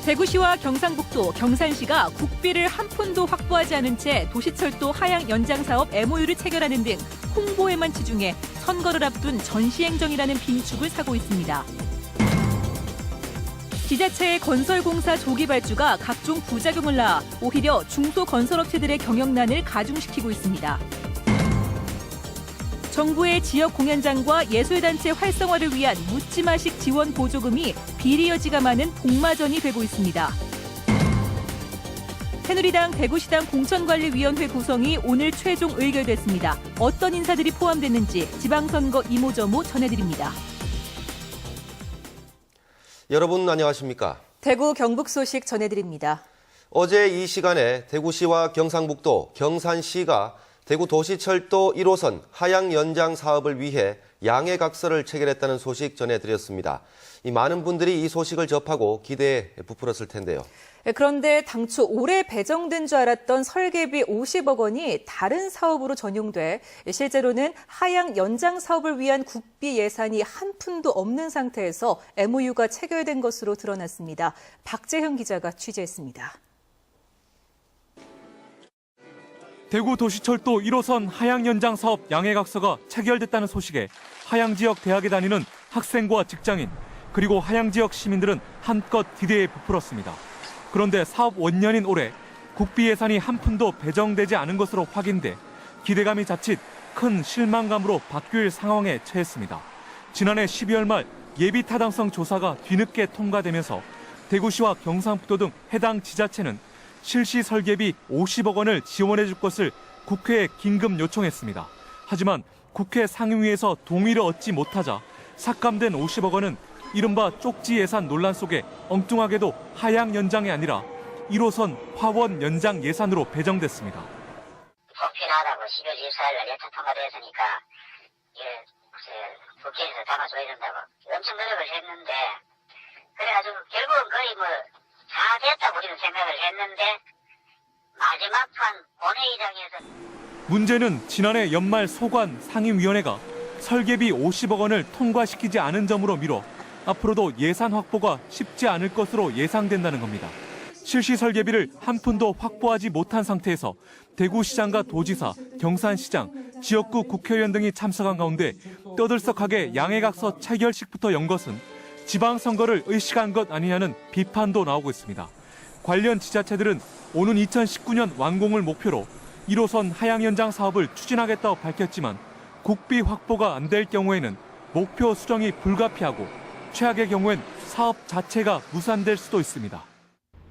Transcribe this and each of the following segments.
대구시와 경상북도, 경산시가 국비를 한 푼도 확보하지 않은 채 도시철도 하향 연장 사업 MOU를 체결하는 등 홍보에만 치중해 선거를 앞둔 전시행정이라는 빈축을 사고 있습니다. 지자체의 건설공사 조기 발주가 각종 부작용을 낳아 오히려 중소건설업체들의 경영난을 가중시키고 있습니다. 정부의 지역 공연장과 예술단체 활성화를 위한 묻지마식 지원 보조금이 비리 여지가 많은 복마전이 되고 있습니다. 새누리당 대구시당 공천관리위원회 구성이 오늘 최종 의결됐습니다. 어떤 인사들이 포함됐는지 지방선거 이모저모 전해드립니다. 여러분 안녕하십니까? 대구 경북 소식 전해드립니다. 어제 이 시간에 대구시와 경상북도, 경산시가 대구 도시철도 1호선 하향 연장 사업을 위해 양해각서를 체결했다는 소식 전해드렸습니다. 많은 분들이 이 소식을 접하고 기대에 부풀었을 텐데요. 그런데 당초 올해 배정된 줄 알았던 설계비 50억 원이 다른 사업으로 전용돼 실제로는 하향 연장 사업을 위한 국비 예산이 한 푼도 없는 상태에서 MOU가 체결된 것으로 드러났습니다. 박재형 기자가 취재했습니다. 대구 도시철도 1호선 하향 연장 사업 양해각서가 체결됐다는 소식에 하향 지역 대학에 다니는 학생과 직장인 그리고 하향 지역 시민들은 한껏 기대에 부풀었습니다. 그런데 사업 원년인 올해 국비 예산이 한 푼도 배정되지 않은 것으로 확인돼 기대감이 자칫 큰 실망감으로 바뀔 상황에 처했습니다. 지난해 12월 말 예비 타당성 조사가 뒤늦게 통과되면서 대구시와 경상북도 등 해당 지자체는 실시 설계비 50억 원을 지원해 줄 것을 국회에 긴급 요청했습니다. 하지만 국회 상임위에서 동의를 얻지 못하자 삭감된 50억 원은 이른바 쪽지 예산 논란 속에 엉뚱하게도 하향 연장이 아니라 1호선 화원 연장 예산으로 배정됐습니다. 불필요하다고 12월 24일 날 예산 통과도 했으니까 국회에서 담아줘야 된다고 엄청 노력을 했는데 그래가지고 결국은 거의 다 됐다고 우리는 생각을 했는데 마지막 판 본회의장에서 문제는 지난해 연말 소관 상임위원회가 설계비 50억 원을 통과시키지 않은 점으로 미뤄 앞으로도 예산 확보가 쉽지 않을 것으로 예상된다는 겁니다. 실시 설계비를 한 푼도 확보하지 못한 상태에서 대구시장과 도지사, 경산시장, 지역구 국회의원 등이 참석한 가운데 떠들썩하게 양해각서 체결식부터 연 것은 지방선거를 의식한 것 아니냐는 비판도 나오고 있습니다. 관련 지자체들은 오는 2019년 완공을 목표로 1호선 하향 연장 사업을 추진하겠다고 밝혔지만 국비 확보가 안 될 경우에는 목표 수정이 불가피하고 최악의 경우엔 사업 자체가 무산될 수도 있습니다.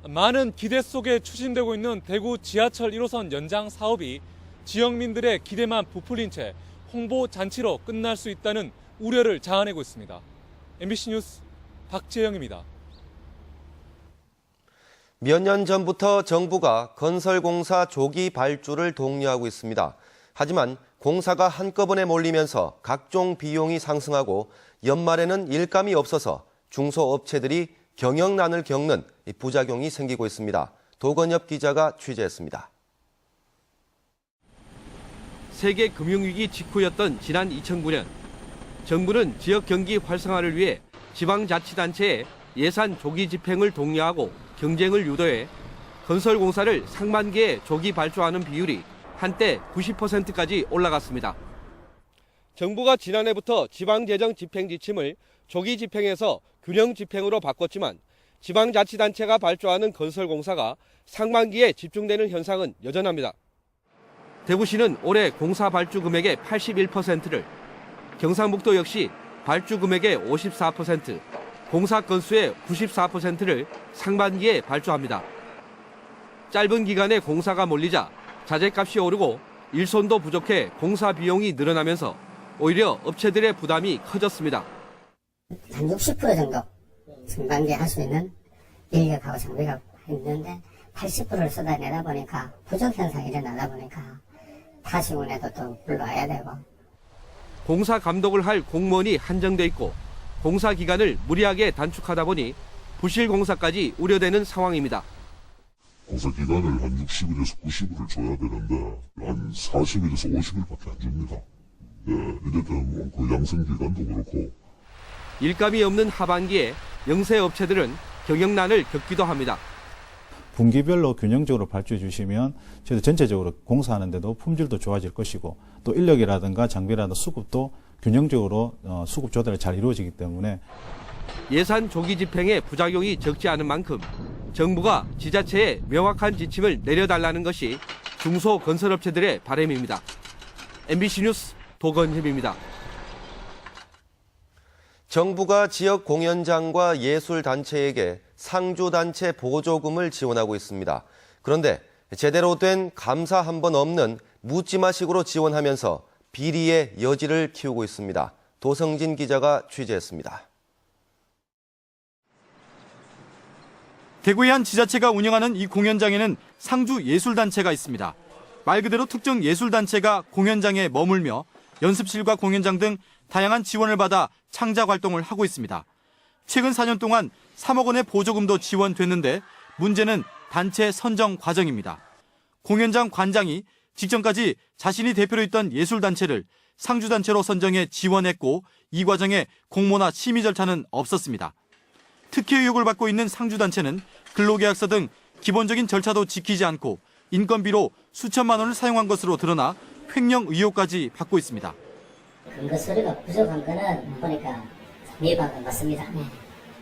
많은 기대 속에 추진되고 있는 대구 지하철 1호선 연장 사업이 지역민들의 기대만 부풀린 채 홍보 잔치로 끝날 수 있다는 우려를 자아내고 있습니다. MBC 뉴스 박재영입니다. 몇 년 전부터 정부가 건설공사 조기 발주를 독려하고 있습니다. 하지만 공사가 한꺼번에 몰리면서 각종 비용이 상승하고 연말에는 일감이 없어서 중소업체들이 경영난을 겪는 부작용이 생기고 있습니다. 도건엽 기자가 취재했습니다. 세계 금융위기 직후였던 지난 2009년, 정부는 지역 경기 활성화를 위해 지방자치단체에 예산 조기 집행을 독려하고 경쟁을 유도해 건설공사를 상만 개에 조기 발주하는 비율이 한때 90%까지 올라갔습니다. 정부가 지난해부터 지방재정 집행 지침을 조기 집행에서 균형 집행으로 바꿨지만 지방자치단체가 발주하는 건설공사가 상반기에 집중되는 현상은 여전합니다. 대구시는 올해 공사 발주 금액의 81%를, 경상북도 역시 발주 금액의 54%, 공사 건수의 94%를 상반기에 발주합니다. 짧은 기간에 공사가 몰리자 자재값이 오르고 일손도 부족해 공사 비용이 늘어나면서 오히려 업체들의 부담이 커졌습니다. 한 60% 정도 상반기에 할 수 있는 인력하고 장비가 있는데 80%를 쏟아내다 보니까 부족 현상이 일어나다 보니까 타시군에도 또 불러와야 되고. 공사 감독을 할 공무원이 한정돼 있고 공사 기간을 무리하게 단축하다 보니 부실 공사까지 우려되는 상황입니다. 공사 기간을 한 60일에서 90일을 줘야 되는데 한 40일에서 50일밖에 안 줍니다. 네, 이랬더니 그 양성 기간도 그렇고 일감이 없는 하반기에 영세 업체들은 경영난을 겪기도 합니다. 분기별로 균형적으로 발주해 주시면 저희도 전체적으로 공사하는데도 품질도 좋아질 것이고 또 인력이라든가 장비라든가 수급도 균형적으로 수급 조달이 잘 이루어지기 때문에 예산 조기 집행의 부작용이 적지 않은 만큼 정부가 지자체에 명확한 지침을 내려달라는 것이 중소건설업체들의 바람입니다. MBC 뉴스 도건협입니다. 정부가 지역 공연장과 예술단체에게 상주단체 보조금을 지원하고 있습니다. 그런데 제대로 된 감사 한 번 없는 묻지마식으로 지원하면서 비리의 여지를 키우고 있습니다. 도성진 기자가 취재했습니다. 대구의 한 지자체가 운영하는 이 공연장에는 상주 예술단체가 있습니다. 말 그대로 특정 예술단체가 공연장에 머물며 연습실과 공연장 등 다양한 지원을 받아 창작 활동을 하고 있습니다. 최근 4년 동안 3억 원의 보조금도 지원됐는데 문제는 단체 선정 과정입니다. 공연장 관장이 직전까지 자신이 대표로 있던 예술단체를 상주단체로 선정해 지원했고 이 과정에 공모나 심의 절차는 없었습니다. 특혜 의혹을 받고 있는 상주단체는 근로계약서 등 기본적인 절차도 지키지 않고 인건비로 수천만 원을 사용한 것으로 드러나 횡령 의혹까지 받고 있습니다. 근거 서류가 부족한 거는 보니까 위반은 맞습니다.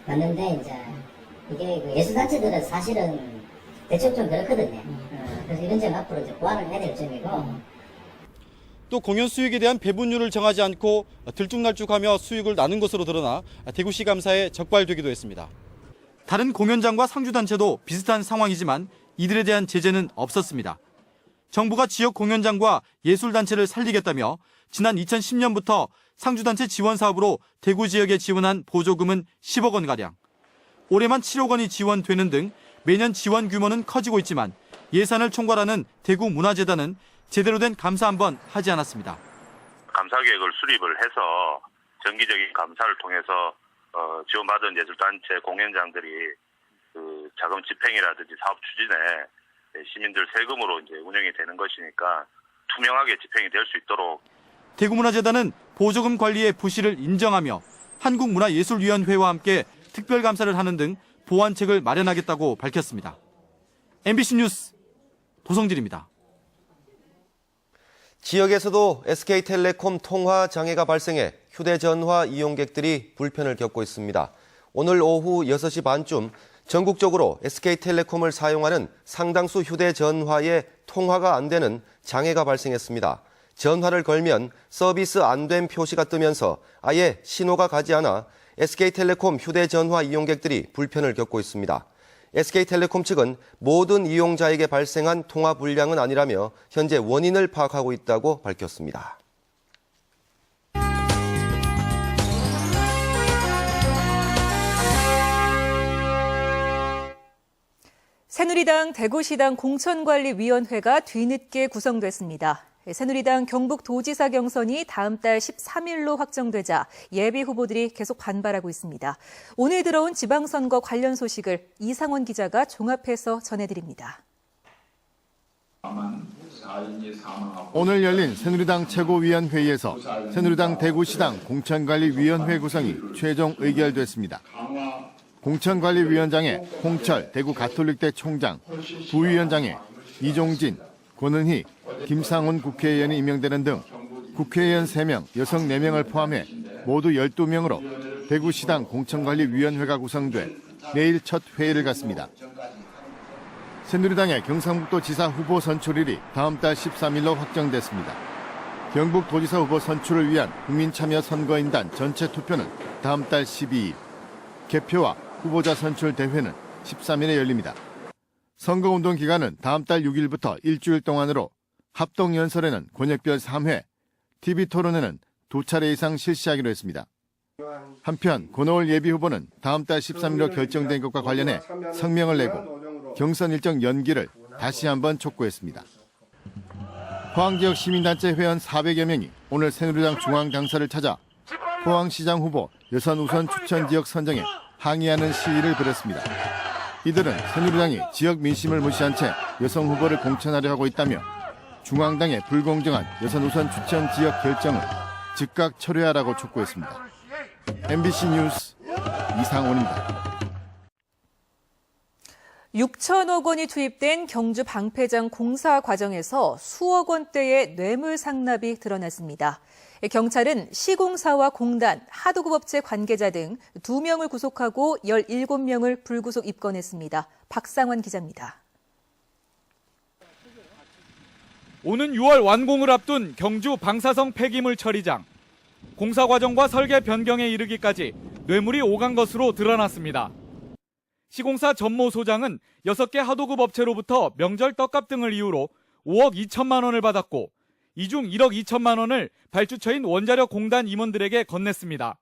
맞는데 이제 이게 그 예술단체들은 사실은 대충 좀 그렇거든요. 그래서 이런 점 앞으로 이제 보완을 해야 될 점이고. 또 공연 수익에 대한 배분율을 정하지 않고 들쭉날쭉하며 수익을 나눈 것으로 드러나 대구시 감사에 적발되기도 했습니다. 다른 공연장과 상주단체도 비슷한 상황이지만 이들에 대한 제재는 없었습니다. 정부가 지역 공연장과 예술단체를 살리겠다며 지난 2010년부터 상주단체 지원 사업으로 대구 지역에 지원한 보조금은 10억 원가량, 올해만 7억 원이 지원되는 등 매년 지원 규모는 커지고 있지만 예산을 총괄하는 대구문화재단은 제대로 된 감사 한번 하지 않았습니다. 감사 계획을 수립을 해서 정기적인 감사를 통해서 지원받은 예술단체 공연장들이 그 자금 집행이라든지 사업 추진에 시민들 세금으로 이제 운영이 되는 것이니까 투명하게 집행이 될 수 있도록. 대구문화재단은 보조금 관리의 부실을 인정하며 한국문화예술위원회와 함께 특별감사를 하는 등 보완책을 마련하겠다고 밝혔습니다. MBC 뉴스 도성진입니다. 지역에서도 SK텔레콤 통화 장애가 발생해 휴대전화 이용객들이 불편을 겪고 있습니다. 오늘 오후 6시 반쯤 전국적으로 SK텔레콤을 사용하는 상당수 휴대전화에 통화가 안 되는 장애가 발생했습니다. 전화를 걸면 서비스 안 된 표시가 뜨면서 아예 신호가 가지 않아 SK텔레콤 휴대전화 이용객들이 불편을 겪고 있습니다. SK텔레콤 측은 모든 이용자에게 발생한 통화 불량은 아니라며 현재 원인을 파악하고 있다고 밝혔습니다. 새누리당 대구시당 공천관리위원회가 뒤늦게 구성됐습니다. 새누리당 경북도지사 경선이 다음 달 13일로 확정되자 예비 후보들이 계속 반발하고 있습니다. 오늘 들어온 지방선거 관련 소식을 이상원 기자가 종합해서 전해드립니다. 오늘 열린 새누리당 최고위원회의에서 새누리당 대구시당 공천관리위원회 구성이 최종 의결됐습니다. 공천관리위원장에 홍철 대구 가톨릭대 총장, 부위원장에 이종진, 권은희, 김상훈 국회의원이 임명되는 등 국회의원 3명, 여성 4명을 포함해 모두 12명으로 대구시당 공천관리위원회가 구성돼 내일 첫 회의를 갖습니다. 새누리당의 경상북도지사 후보 선출일이 다음 달 13일로 확정됐습니다. 경북도지사 후보 선출을 위한 국민참여선거인단 전체 투표는 다음 달 12일, 개표와 후보자 선출 대회는 13일에 열립니다. 선거운동 기간은 다음 달 6일부터 일주일 동안으로 합동연설에는 권역별 3회, TV토론회는 2차례 이상 실시하기로 했습니다. 한편 권오을 예비후보는 다음 달 13일로 결정된 것과 관련해 성명을 내고 경선 일정 연기를 다시 한번 촉구했습니다. 포항지역 시민단체 회원 400여 명이 오늘 새누리당 중앙당사를 찾아 포항시장 후보 여선 우선 추천지역 선정에 항의하는 시위를 벌였습니다. 이들은 새누리당이 지역 민심을 무시한 채 여성 후보를 공천하려 하고 있다며 중앙당의 불공정한 여선 우선 추천 지역 결정을 즉각 철회하라고 촉구했습니다. MBC 뉴스 이상원입니다. 6천억 원이 투입된 경주 방패장 공사 과정에서 수억 원대의 뇌물 상납이 드러났습니다. 경찰은 시공사와 공단, 하도급 업체 관계자 등 2명을 구속하고 17명을 불구속 입건했습니다. 박상원 기자입니다. 오는 6월 완공을 앞둔 경주 방사성 폐기물 처리장. 공사 과정과 설계 변경에 이르기까지 뇌물이 오간 것으로 드러났습니다. 시공사 전모 소장은 6개 하도급 업체로부터 명절 떡값 등을 이유로 5억 2천만 원을 받았고 이 중 1억 2천만 원을 발주처인 원자력 공단 임원들에게 건넸습니다.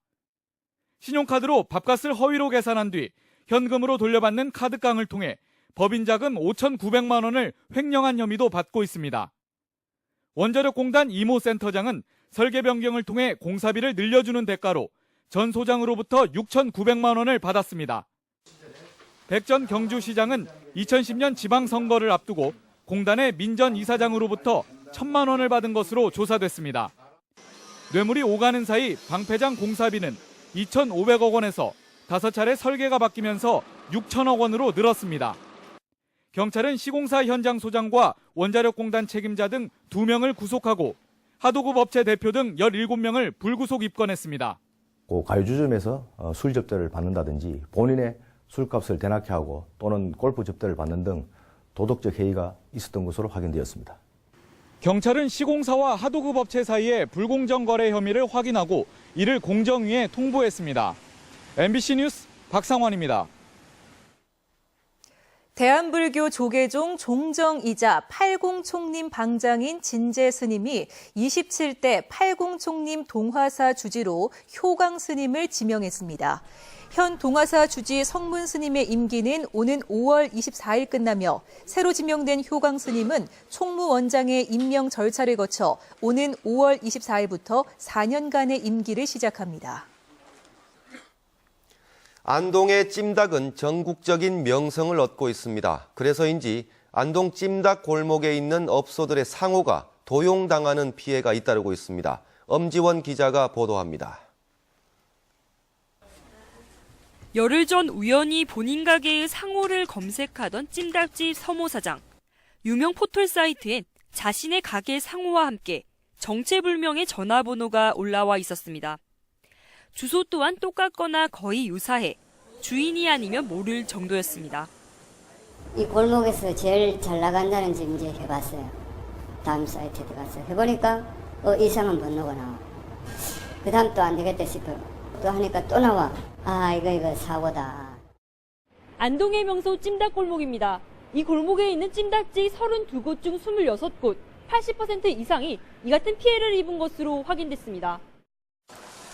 신용카드로 밥값을 허위로 계산한 뒤 현금으로 돌려받는 카드깡을 통해 법인 자금 5,900만 원을 횡령한 혐의도 받고 있습니다. 원자력 공단 이모 센터장은 설계 변경을 통해 공사비를 늘려주는 대가로 전 소장으로부터 6,900만 원을 받았습니다. 백전 경주시장은 2010년 지방선거를 앞두고 공단의 민전 이사장으로부터 1,000만 원을 받은 것으로 조사됐습니다. 뇌물이 오가는 사이 방패장 공사비는 2,500억 원에서 5차례 설계가 바뀌면서 6천억 원으로 늘었습니다. 경찰은 시공사 현장 소장과 원자력공단 책임자 등 2명을 구속하고 하도급 업체 대표 등 17명을 불구속 입건했습니다. 가요주점에서 술 접대를 받는다든지 본인의 술값을 대낮게 하고 또는 골프 접대를 받는 등 도덕적 해이가 있었던 것으로 확인되었습니다. 경찰은 시공사와 하도급 업체 사이의 불공정 거래 혐의를 확인하고 이를 공정위에 통보했습니다. MBC 뉴스 박상원입니다. 대한불교 조계종 종정이자 팔공총림 방장인 진재 스님이 27대 팔공총림 동화사 주지로 효광 스님을 지명했습니다. 현 동화사 주지 성문 스님의 임기는 오는 5월 24일 끝나며 새로 지명된 효광 스님은 총무원장의 임명 절차를 거쳐 오는 5월 24일부터 4년간의 임기를 시작합니다. 안동의 찜닭은 전국적인 명성을 얻고 있습니다. 그래서인지 안동 찜닭 골목에 있는 업소들의 상호가 도용당하는 피해가 잇따르고 있습니다. 엄지원 기자가 보도합니다. 열흘 전 우연히 본인 가게의 상호를 검색하던 찜닭집 서모 사장. 유명 포털 사이트엔 자신의 가게 상호와 함께 정체불명의 전화번호가 올라와 있었습니다. 주소 또한 똑같거나 거의 유사해 주인이 아니면 모를 정도였습니다. 이 골목에서 제일 잘 나간다는 집 이제 해봤어요. 다음 사이트에 들어가서 해보니까 이상한 번호가 나와. 그 다음 또 안 되겠다 싶어요. 또 하니까 또 나와. 아 이거 사고다. 안동의 명소 찜닭골목입니다. 이 골목에 있는 찜닭집 32곳 중 26곳, 80% 이상이 이 같은 피해를 입은 것으로 확인됐습니다.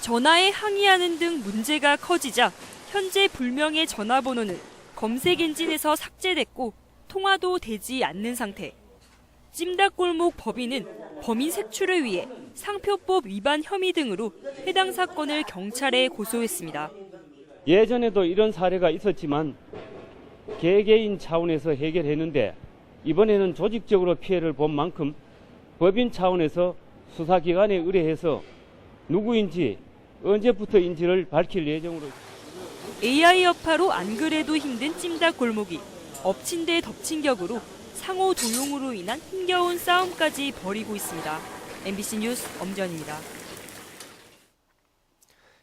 전화에 항의하는 등 문제가 커지자 현재 불명의 전화번호는 검색 엔진에서 삭제됐고 통화도 되지 않는 상태. 찜닭골목 법인은 범인 색출을 위해 상표법 위반 혐의 등으로 해당 사건을 경찰에 고소했습니다. 예전에도 이런 사례가 있었지만 개개인 차원에서 해결했는데 이번에는 조직적으로 피해를 본 만큼 법인 차원에서 수사기관에 의뢰해서 누구인지 언제부터인지를 밝힐 예정으로. AI 여파로 안 그래도 힘든 찜닭 골목이 엎친 데 덮친 격으로 상호 도용으로 인한 힘겨운 싸움까지 벌이고 있습니다. MBC 뉴스 엄지원입니다.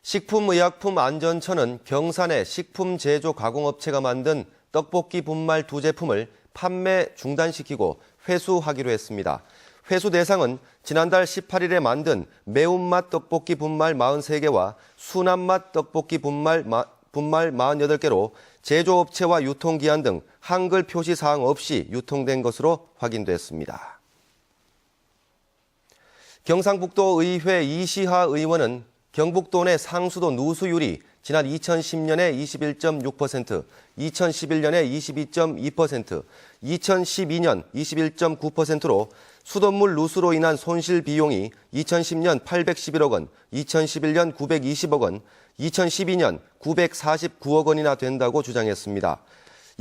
식품의약품안전처는 경산의 식품 제조 가공업체가 만든 떡볶이 분말 2제품을 판매 중단시키고 회수하기로 했습니다. 회수 대상은 지난달 18일에 만든 매운맛 떡볶이 분말 43개와 순한맛 떡볶이 분말 48개로 제조업체와 유통기한 등 한글 표시 사항 없이 유통된 것으로 확인됐습니다. 경상북도 의회 이시하 의원은 경북도 내 상수도 누수율이 지난 2010년에 21.6%, 2011년에 22.2%, 2012년 21.9%로 수돗물 누수로 인한 손실 비용이 2010년 811억 원, 2011년 920억 원, 2012년 949억 원이나 된다고 주장했습니다.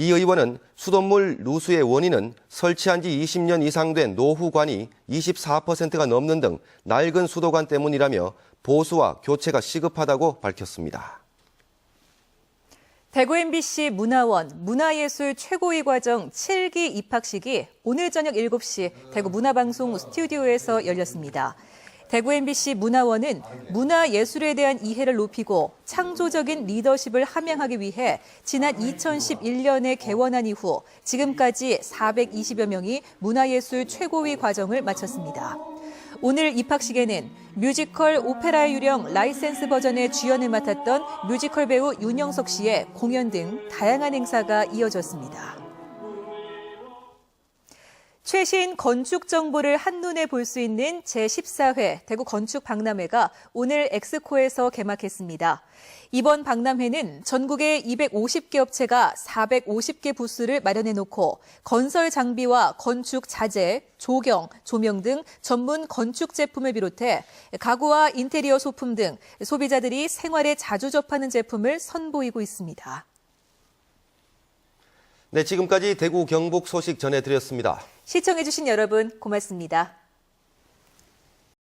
이 의원은 수돗물 누수의 원인은 설치한 지 20년 이상 된 노후관이 24%가 넘는 등 낡은 수도관 때문이라며 보수와 교체가 시급하다고 밝혔습니다. 대구 MBC 문화원 문화예술 최고위 과정 7기 입학식이 오늘 저녁 7시 대구 문화방송 스튜디오에서 열렸습니다. 대구 MBC 문화원은 문화예술에 대한 이해를 높이고 창조적인 리더십을 함양하기 위해 지난 2011년에 개원한 이후 지금까지 420여 명이 문화예술 최고위 과정을 마쳤습니다. 오늘 입학식에는 뮤지컬 오페라의 유령 라이센스 버전의 주연을 맡았던 뮤지컬 배우 윤영석 씨의 공연 등 다양한 행사가 이어졌습니다. 최신 건축 정보를 한눈에 볼 수 있는 제14회 대구 건축 박람회가 오늘 엑스코에서 개막했습니다. 이번 박람회는 전국의 250개 업체가 450개 부스를 마련해 놓고 건설 장비와 건축 자재, 조경, 조명 등 전문 건축 제품을 비롯해 가구와 인테리어 소품 등 소비자들이 생활에 자주 접하는 제품을 선보이고 있습니다. 네, 지금까지 대구 경북 소식 전해드렸습니다. 시청해주신 여러분 고맙습니다.